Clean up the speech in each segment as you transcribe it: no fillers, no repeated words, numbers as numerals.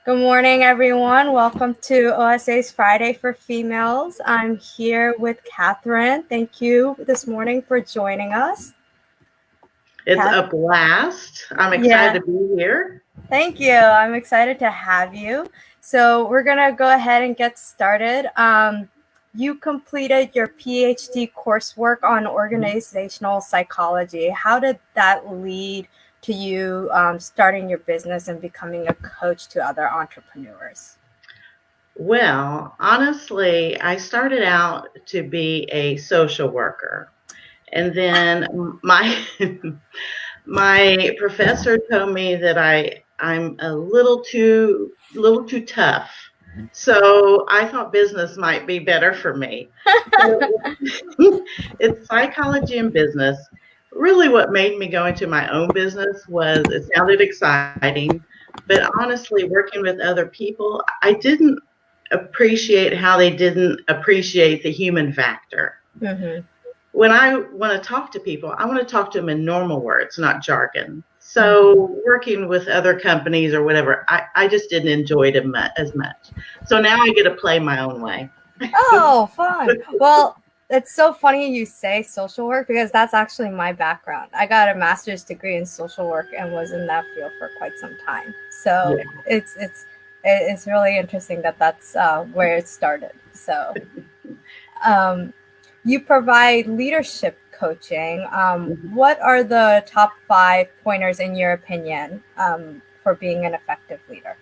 Good morning, everyone. Welcome to OSA's Friday for Females. I'm here with Catherine. Thank you this morning for joining us. It's a blast. I'm Yeah, excited to be here. thank you. I'm excited to have you. So we're going to go ahead and get started. You completed your PhD coursework on organizational psychology. How did that lead to you starting your business and becoming a coach to other entrepreneurs? Well, honestly, I started out to be a social worker. And then my my professor told me that I'm a little too tough. So I thought business might be better for me. So it's psychology and business. Really, what made me go into my own business was it sounded exciting, but honestly, working with other people, I didn't appreciate how they didn't appreciate the human factor. Mm-hmm. When I want to talk to people, I want to talk to them in normal words, not jargon. Mm-hmm. So working with other companies or whatever, I just didn't enjoy it as much. So now I get to play my own way. Oh, fun. Well, it's so funny you say social work because that's actually my background. I got a master's degree in social work and was in that field for quite some time. So Yeah. it's really interesting that that's where it started. So um, you provide leadership coaching. What are the top 5 pointers in your opinion for being an effective leader?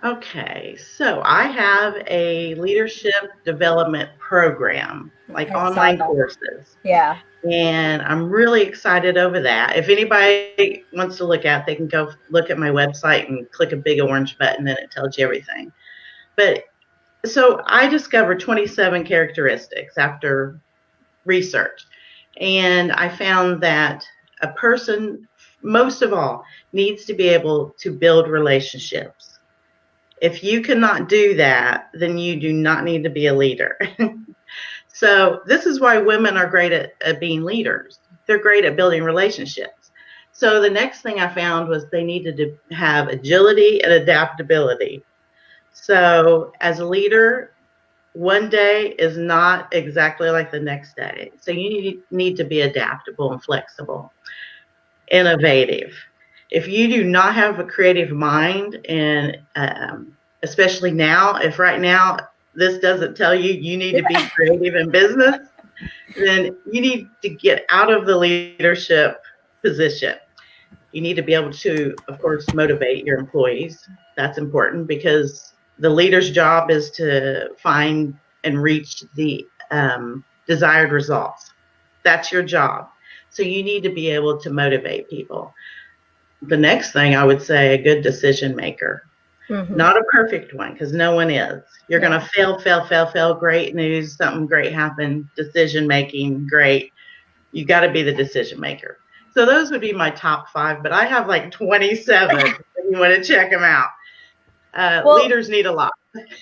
Okay, so I have a leadership development program, like I saw online that. courses, Yeah. and I'm really excited over that. If anybody wants to look at, they can go look at my website and click a big orange button, and it tells you everything. But so I discovered 27 characteristics after research, and I found that a person, most of all, needs to be able to build relationships. If you cannot do that, then you do not need to be a leader. So, this is why women are great at being leaders. They're great at building relationships. So, the next thing I found was they needed to have agility and adaptability. So, as a leader, one day is not exactly like the next day. So, you need to be adaptable and flexible, innovative. If you do not have a creative mind, and especially now, if right now this doesn't tell you you need to be creative in business, then you need to get out of the leadership position. You need to be able to, of course, motivate your employees. That's important because the leader's job is to find and reach the desired results. That's your job. So you need to be able to motivate people. The next thing I would say, a good decision maker. Mm-hmm. Not a perfect one, because no one is. You're going Yeah. to fail, fail, fail, fail. Great news, something great happened. Decision making, great. You got to be the decision maker. So those would be my top 5, but I have like 27 if you want to check them out. Well, Leaders need a lot.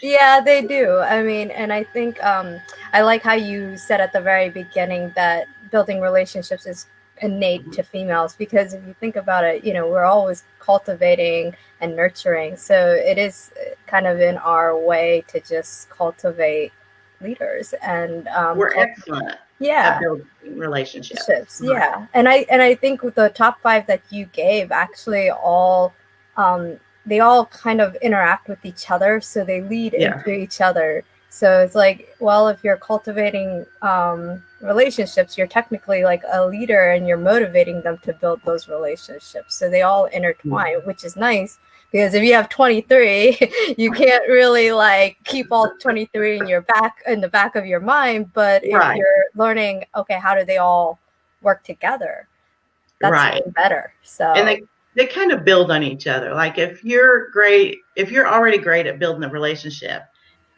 yeah, they do. I mean, and I think I like how you said at the very beginning that building relationships is innate to females because if you think about it, we're always cultivating and nurturing. So it is kind of in our way to just cultivate leaders and We're excellent at yeah, building relationships. relationships. Right. Yeah, and I think with the top 5 that you gave actually all they all kind of interact with each other, so they lead Yeah. into each other. So it's like, well, if you're cultivating relationships, you're technically like a leader and you're motivating them to build those relationships. So they all intertwine, which is nice because if you have 23, you can't really like keep all 23 in the back of your mind. But if Right. you're learning, okay, how do they all work together? That's Right. even better. And So they kind of build on each other. Like if you're already great at building a relationship,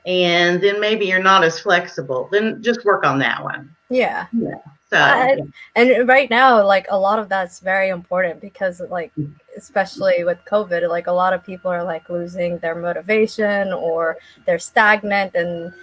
and then maybe you're not as flexible, then just work on that one. yeah. Yeah. So, Uh, and right now, like a lot of that's very important because, like, especially with COVID, like a lot of people are like losing their motivation or they're stagnant, and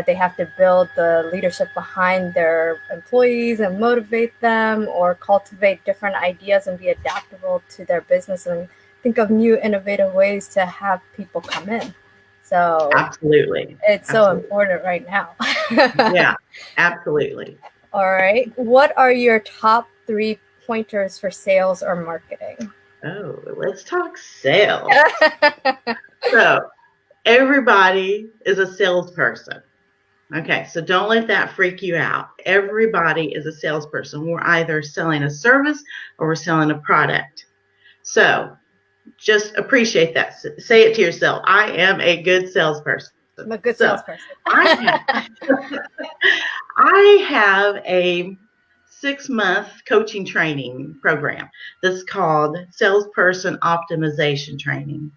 they have to build the leadership behind their employees and motivate them, or cultivate different ideas and be adaptable to their business and think of new innovative ways to have people come in. So Absolutely. it's so Absolutely. important right now. Yeah, absolutely. All right. What are your top 3 pointers for sales or marketing? Oh, let's talk sales. So, everybody is a salesperson. Okay, so don't let that freak you out. Everybody is a salesperson. We're either selling a service or we're selling a product. So, just appreciate that. Say it to yourself. I am a good salesperson. I'm a good So, salesperson. I have I have a 6-month coaching training program that's called Salesperson Optimization Training.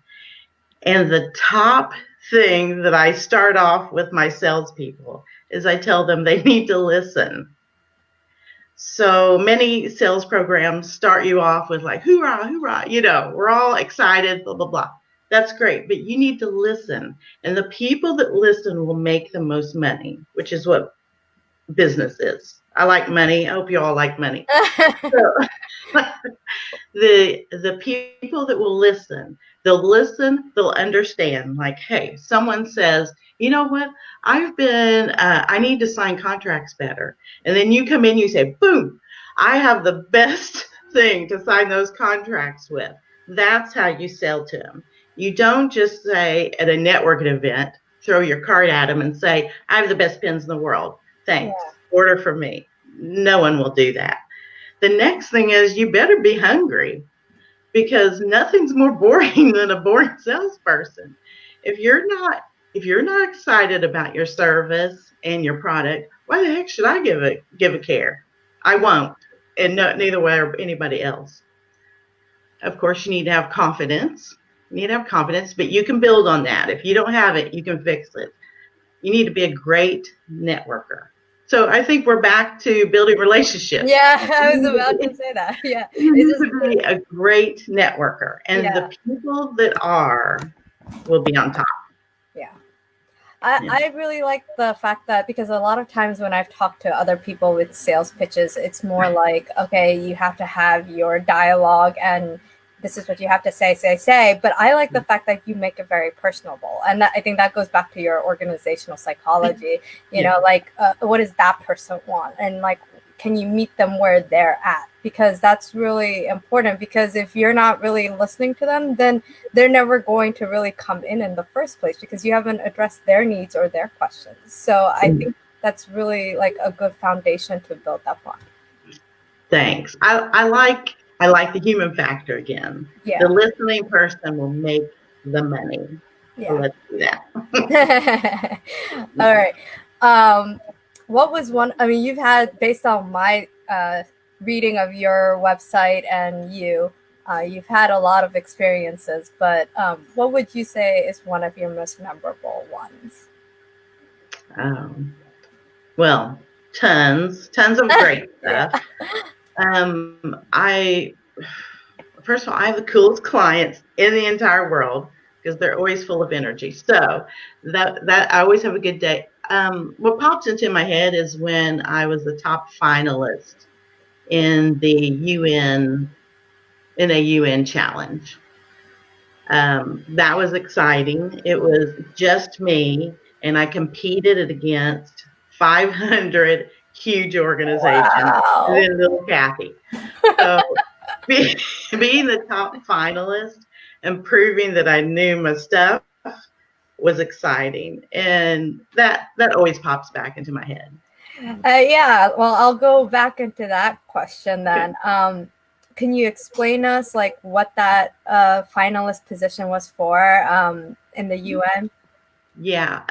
And the top thing that I start off with my salespeople is I tell them they need to listen. So many sales programs start you off with like, hoorah, hoorah, we're all excited, blah, blah, blah. That's great, but you need to listen. And the people that listen will make the most money, which is what business is. I like money. I hope you all like money. So, the people that will listen, they'll understand. Like, hey, someone says, you know what, I need to sign contracts better, and then you come in, you say, boom, I have the best thing to sign those contracts with. That's how you sell to them. You don't just say at a networking event, throw your card at them and say, I have the best pens in the world, Yeah. thanks, order from me. No one will do that. The next thing is you better be hungry, because nothing's more boring than a boring salesperson. If you're not if you're not excited about your service and your product, why the heck should I give a care? I won't, and no, neither will anybody else. Of course, you need to have confidence. You need to have confidence, but you can build on that. If you don't have it, you can fix it. You need to be a great networker. So I think we're back to building relationships. Yeah, I was about to say that. Yeah, You it's need just to be a great networker, and yeah, the people that are will be on top. yeah. Yeah. I really like the fact that, because a lot of times when I've talked to other people with sales pitches, it's more like, okay, you have to have your dialogue and this is what you have to say. But I like the fact that you make it very personable. And I think that goes back to your organizational psychology, Yeah. like what does that person want? And like, can you meet them where they're at? Because that's really important, because if you're not really listening to them, then they're never going to really come in the first place, because you haven't addressed their needs or their questions. So I think that's really like a good foundation to build up on. Thanks. I like the human factor again. The Yeah. listening person will make the money. So Yeah. let's do that. All right. Um, what was one? I mean, you've had, based on my reading of your website and you've had a lot of experiences. But what would you say is one of your most memorable ones? Well, tons of great Yeah. stuff. I First of all, I have the coolest clients in the entire world because they're always full of energy. So that I always have a good day. What pops into my head is when I was the top finalist in the UN challenge. That was exciting. It was just me, and I competed against 500 huge organizations, and Wow. then little Kathy. So being, being the top finalist and proving that I knew my stuff was exciting, and that always pops back into my head. Yeah, well, I'll go back into that question Okay. then. Can you explain us like what that finalist position was for in the UN? Yeah.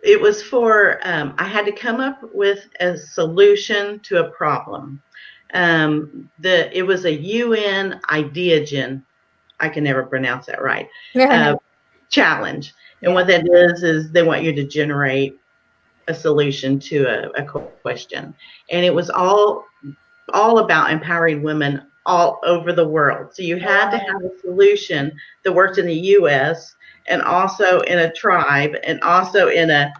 It was for I had to come up with a solution to a problem. It was a UN ideagen. I can never pronounce that right. Yeah. Challenge, and what that is they want you to generate a solution to a question, and it was all about empowering women all over the world. So you had to have a solution that worked in the U.S. and also in a tribe and also in a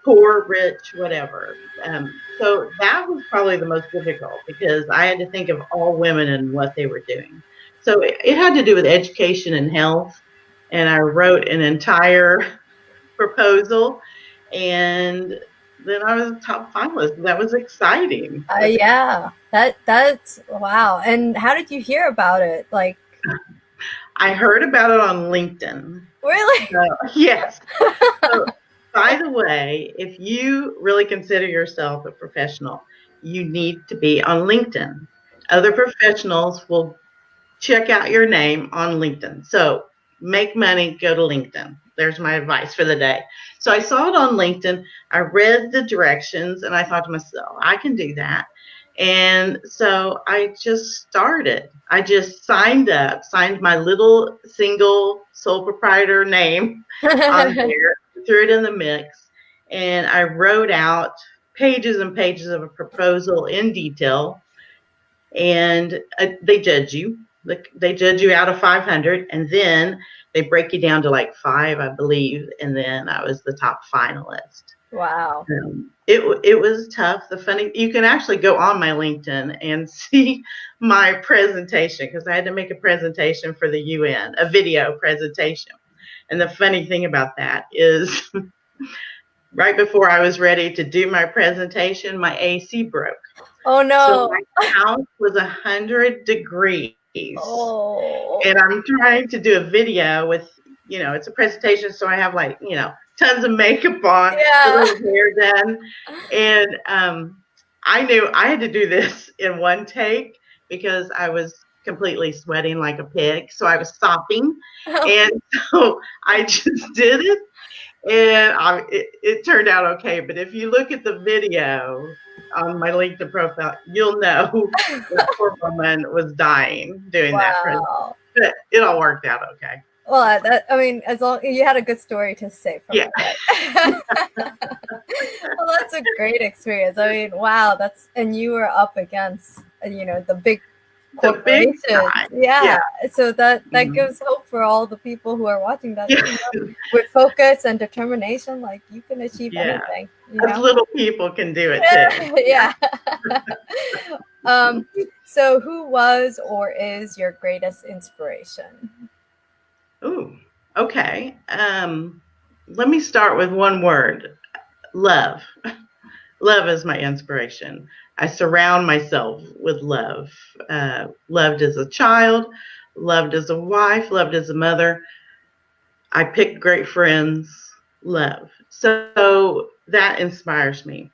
poor, rich, whatever. So that was probably the most difficult because I had to think of all women and what they were doing. So it had to do with education and health. And I wrote an entire proposal, and then I was a top finalist. That was exciting. Yeah, that's wow. And how did you hear about it? Like, I heard about it on LinkedIn. really? Yes. So, by the way, if you really consider yourself a professional, you need to be on LinkedIn. Other professionals will check out your name on LinkedIn. So make money, go to LinkedIn. There's my advice for the day. So I saw it on LinkedIn. I read the directions and I thought to myself, I can do that. And so I just started. I just signed up, signed my little single sole proprietor name on there, threw it in the mix, and I wrote out pages and pages of a proposal in detail, and they judge you. They judge you out of 500, and then they break you down to like 5, I believe, and then I was the top finalist. Wow. It was tough. The funny, you can actually go on my LinkedIn and see my presentation, because I had to make a presentation for the UN, a video presentation. And the funny thing about that is, right before I was ready to do my presentation, my AC broke. Oh So no. my house was 100 degrees, Oh. and I'm trying to do a video with, it's a presentation, so I have like, tons of makeup on, Yeah. little hair done, and I knew I had to do this in one take because I was completely sweating like a pig, so I was sopping, and so I just did it, and it turned out okay. But if you look at the video on my LinkedIn profile, you'll know the poor woman was dying doing that presentation. Wow. But it all worked out okay. Well, I mean, as long you had a good story to say from Yeah. it. Well, that's a great experience. I mean, wow, and you were up against, the big The big corporations. time. Yeah. So that Mhm. gives hope for all the people who are watching that, Yeah. with focus and determination, like you can achieve Yeah. anything, Us little people can do it too. Yeah. So who was or is your greatest inspiration? Ooh, okay. Let me start with one word: love. Love is my inspiration. I surround myself with love. Loved as a child, loved as a wife, loved as a mother. I picked great friends. Love. So that inspires me.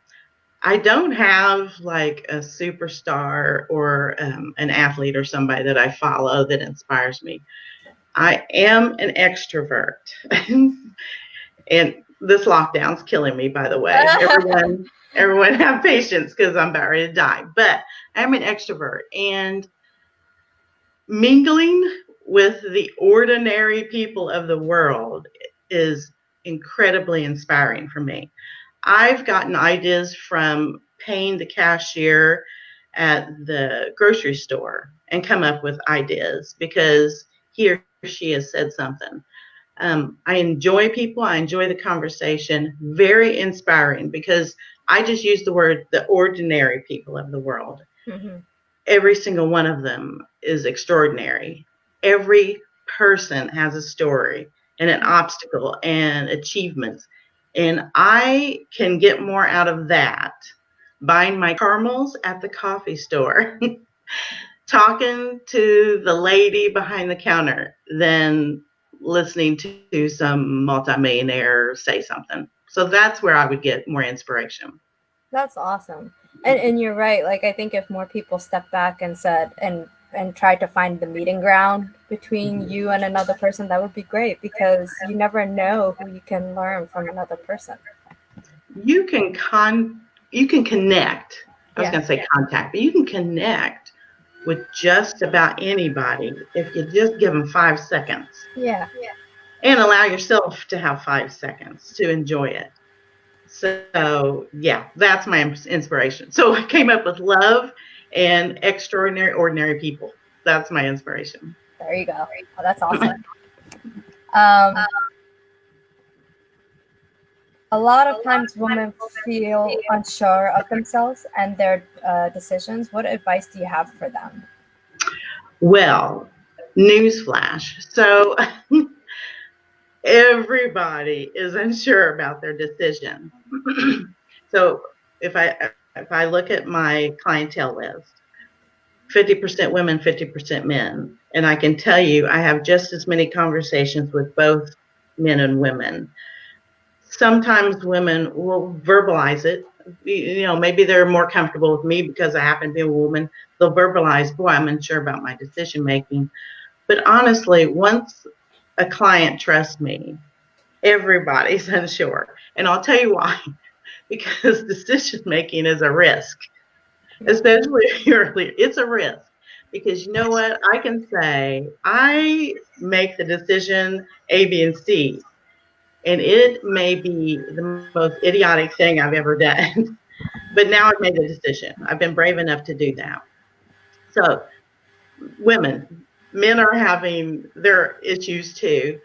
I don't have like a superstar or an athlete or somebody that I follow that inspires me. I am an extrovert. And this lockdown's killing me, by the way. Everyone have patience because I'm about ready to die. But I'm an extrovert, and mingling with the ordinary people of the world is incredibly inspiring for me. I've gotten ideas from paying the cashier at the grocery store and come up with ideas because he or she has said something. I enjoy people. I enjoy the conversation. Very inspiring because I just use the word the ordinary people of the world. Mm-hmm. Every single one of them is extraordinary. Every person has a story and an obstacle and achievements. And I can get more out of that buying my caramels at the coffee store, talking to the lady behind the counter than listening to some multimillionaire say something. So that's where I would get more inspiration. That's awesome. And you're right. Like, I think if more people stepped back and said and tried to find the meeting ground between Mhm. you and another person, that would be great because you never know who you can learn from another person. You can you can connect. I was Yeah. going to say contact, but you can connect with just about anybody if you just give them 5 seconds Yeah. and allow yourself to have 5 seconds to enjoy it. So, yeah, that's my inspiration. So I came up with love and extraordinary, ordinary people. That's my inspiration. There you go. Oh, that's awesome. Um, a lot of times women feel unsure of themselves and their decisions. What advice do you have for them? Well, Newsflash. So everybody is unsure about their decision. So if I look at my clientele list, 50% women, 50% men, and I can tell you I have just as many conversations with both men and women. Sometimes women will verbalize it. Maybe they're more comfortable with me because I happen to be a woman. They'll verbalize, boy, I'm unsure about my decision making. But honestly, once a client trusts me, everybody's unsure. And I'll tell you why. Because decision making is a risk, especially if you're leader. It's a risk. Because you know what? I can say, I make the decision A, B, and C, and it may be the most idiotic thing I've ever done. But now I've made the decision. I've been brave enough to do that. So, women, men are having their issues too.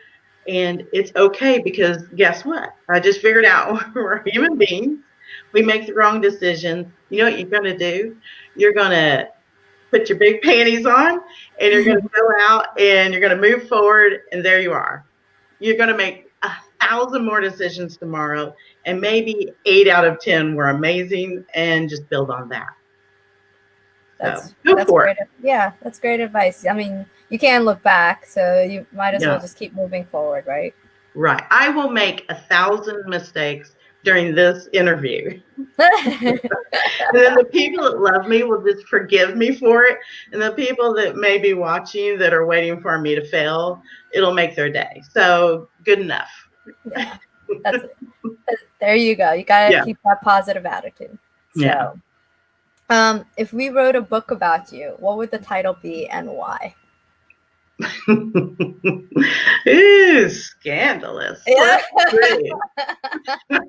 And it's okay because guess what? I just figured out we're human beings. We make the wrong decisions. You know what you're going to do? You're going to put your big panties on and you're going to go out and you're going to move forward. And there you are. You're going to make 1,000 more decisions tomorrow. And maybe 8 out of 10 were amazing, and just build on that. So go That's for it. great. Yeah, that's great advice. I mean, you can't look back, so you might as well Yeah. just keep moving forward, right? Right. I will make 1,000 mistakes during this interview. And then the people that love me will just forgive me for it. And the people that may be watching that are waiting for me to fail, it'll make their day. So good enough. Yeah, that's it. There you go. You got to Yeah. keep that positive attitude. Yeah. So, if we wrote a book about you, what would the title be and why? Ooh, scandalous. Yeah. It's a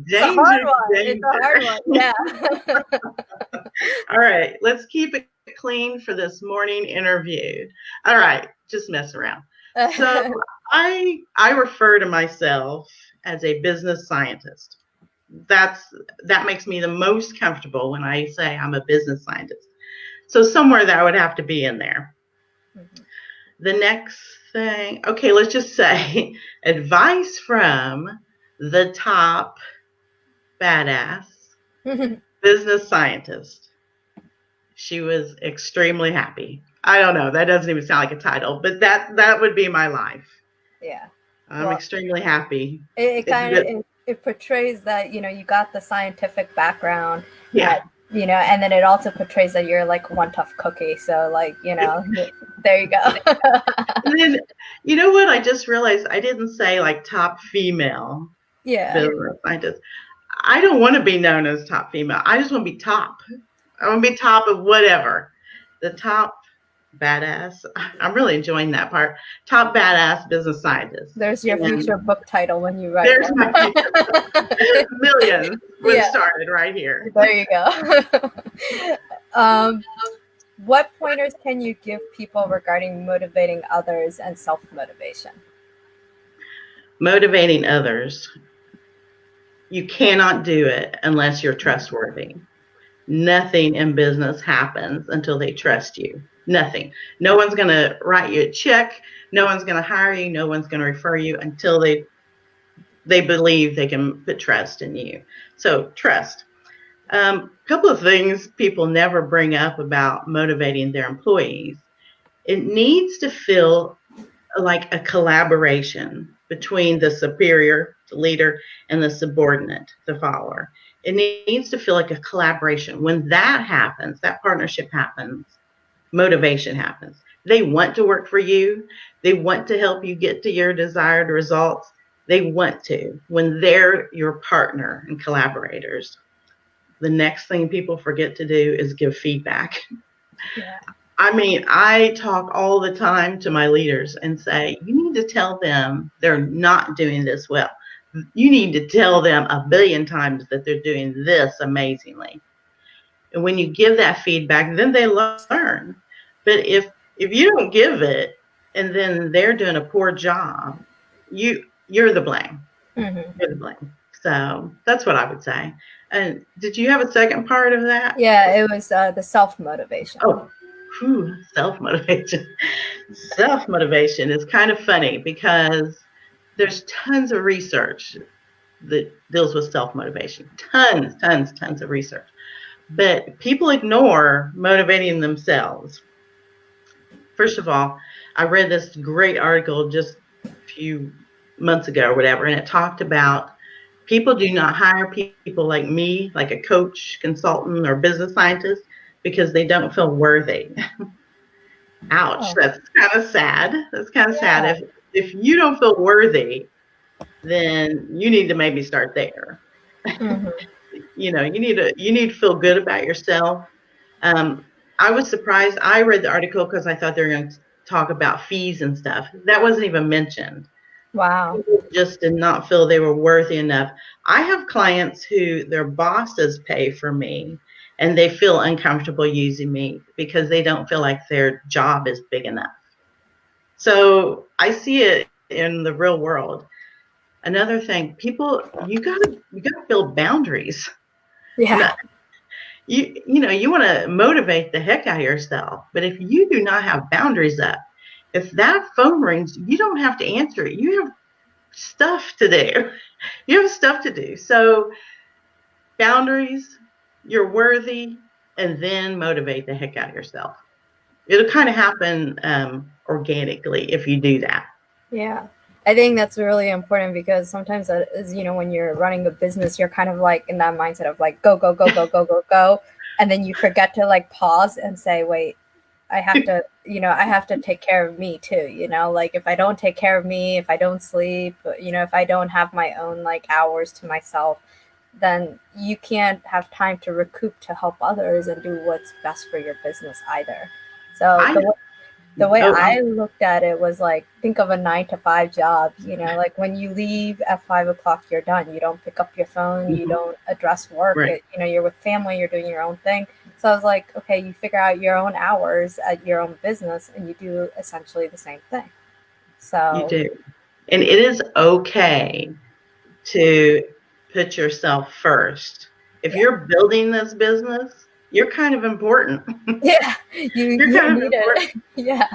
Danger, hard one. It's a hard danger. one. Yeah. All right, let's keep it clean for this morning interview. All right, just mess around. So I refer to myself as a business scientist. That makes me the most comfortable when I say I'm a business scientist. So somewhere that would have to be in there. Mm-hmm. The next thing, okay, let's just say advice from the top badass business scientist. She was extremely happy. I don't know, that doesn't even sound like a title, but that would be my life. Yeah. I'm extremely happy. It kind of it portrays that, you know, you got the scientific background. Yeah. You know, and then it also portrays that you're like one tough cookie. So like, you know, there you go. And then, you know what? I just realized I didn't say like top female business scientist. I don't want to be known as top female. I just want to be top. I want to be top of whatever. The top badass. I'm really enjoying that part. Top badass business scientist. There's your future book title when you write. There's my future. Millions would started right here. There you go. What pointers can you give people regarding motivating others and self-motivation? Motivating others. You cannot do it unless you're trustworthy. Nothing in business happens until they trust you. Nothing. No one's going to write you a check. No one's going to hire you. No one's going to refer you until they believe they can put trust in you. So trust. A couple of things people never bring up about motivating their employees. It needs to feel like a collaboration between the superior, the leader, and the subordinate, the follower. It needs to feel like a collaboration. When that happens, that partnership happens, motivation happens. They want to work for you. They want to help you get to your desired results. They want to. When they're your partner and collaborators, the next thing people forget to do is give feedback. Yeah. I mean, I talk all the time to my leaders and say, you need to tell them they're not doing this well. You need to tell them 1 billion times that they're doing this amazingly. And when you give that feedback, then they learn. But if you don't give it and then they're doing a poor job, you're the blame. Mm-hmm. You're the blame. So that's what I would say. And did you have a second part of that? Yeah, it was the self-motivation. Oh, Self motivation. Self motivation is kind of funny because there's tons of research that deals with self motivation. Tons of research. But people ignore motivating themselves. First of all, I read this great article just a few months ago or whatever, and it talked about people do not hire people like me, like a coach, consultant, or business scientist, because they don't feel worthy. Ouch, Oh, that's kind of sad. That's kind of sad. yeah. If you don't feel worthy, then you need to maybe start there. Hmm. You need to feel good about yourself. Um, I was surprised. I read the article because I thought they were going to talk about fees and stuff. That wasn't even mentioned. Wow. People just did not feel they were worthy enough. I have clients who their bosses pay for me and they feel uncomfortable using me because they don't feel like their job is big enough. So I see it in the real world. Another thing, people, you gotta build boundaries. Yeah. No, you want to motivate the heck out of yourself, but if you do not have boundaries up, if that phone rings, you don't have to answer it. You have stuff to do. You have stuff to do. So boundaries, you're worthy, and then motivate the heck out of yourself. It'll kind of happen organically if you do that. Yeah. I think that's really important because sometimes that is, when you're running a business, you're kind of like in that mindset of like go, go, go, go, go, go, go. And then you forget to like pause and say, wait, I have to take care of me too, like if I don't take care of me, if I don't sleep, if I don't have my own like hours to myself, then you can't have time to recoup to help others and do what's best for your business either. So I the way oh I looked at it was like, think of a 9 to 5 job. Like when you leave at 5 o'clock, you're done. You don't pick up your phone. You mhm, don't address work. right. You're with family. You're doing your own thing. So I was like, okay, you figure out your own hours at your own business, and you do essentially the same thing. You So do, and it is okay to put yourself first. If yeah, you're building this business, you're kind of important. yeah, you You're kind of need important. it. Yeah,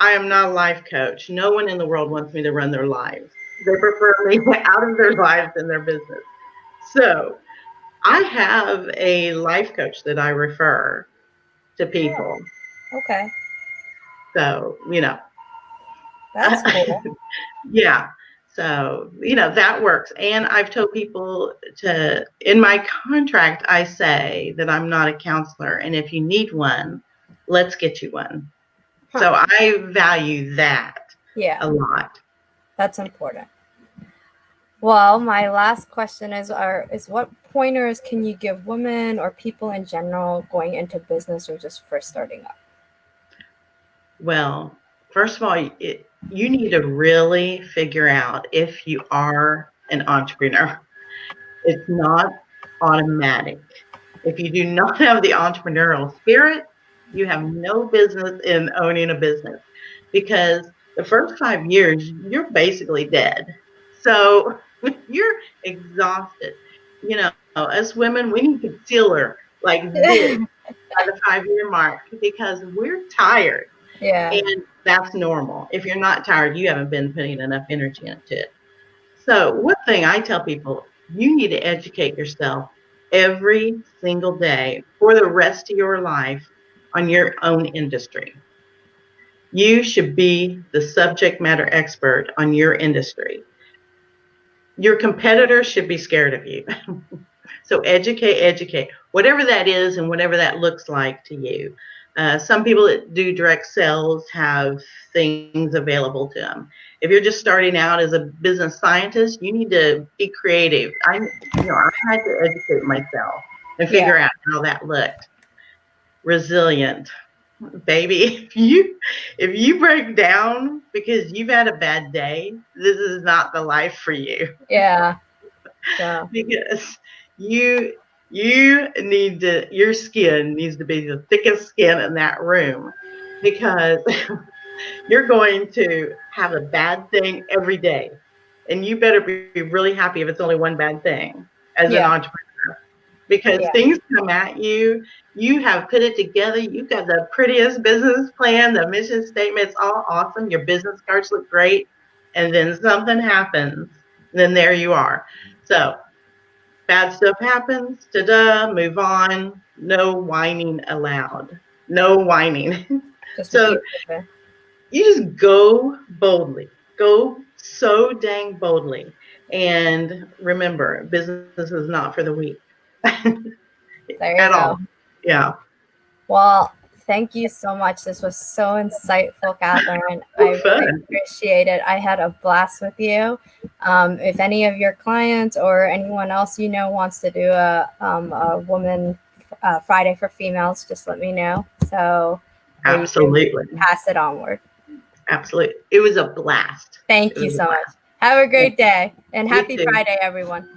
I am not a life coach. No one in the world wants me to run their lives. They prefer me out of their lives than their business. So I have a life coach that I refer to oh, people. okay, So, that's cool. yeah. So, that works. And I've told people in my contract, I say that I'm not a counselor. And if you need one, let's get you one. Huh? So I value that Yeah, a lot. that's important. Well, my last question is what pointers can you give women or people in general going into business or just first starting up? Well, first of all, you need to really figure out if you are an entrepreneur. It's not automatic. If you do not have the entrepreneurial spirit, you have no business in owning a business because the first 5 years, you're basically dead. So you're exhausted. Us women, we need concealer like this by the 5 year mark because we're tired. Yeah, And that's normal. If you're not tired, you haven't been putting enough energy into it. So, one thing I tell people, you need to educate yourself every single day for the rest of your life on your own industry. You should be the subject matter expert on your industry. Your competitors should be scared of you. So educate, whatever that is and whatever that looks like to you. Some people that do direct sales have things available to them. If you're just starting out as a business scientist, you need to be creative. I had to educate myself and yeah, figure out how that looked. Resilient, baby. If you break down because you've had a bad day, this is not the life for you. yeah. So Because you your skin needs to be the thickest skin in that room because you're going to have a bad thing every day. And you better be really happy if it's only one bad thing as an yeah, entrepreneur because Yeah, things come at you. You have put it together. You've got the prettiest business plan, the mission statement. It's all awesome. Your business cards look great. And then something happens. Then there you are. So bad stuff happens. Ta-da, move on. No whining allowed. No whining. just So keep moving. you just go boldly. Go so dang boldly. And remember, business is not for the weak There you at go. all. Yeah. Well, thank you so much. This was so insightful, Catherine. I Oh, really fun. appreciate it. I had a blast with you. If any of your clients or anyone else you know wants to do a woman Friday for females, just let me know. So, or you can Absolutely. pass it onward. Absolutely. It was a blast. It Thank you was a so much. blast. Have a Yeah. great day and You happy too. Friday, everyone.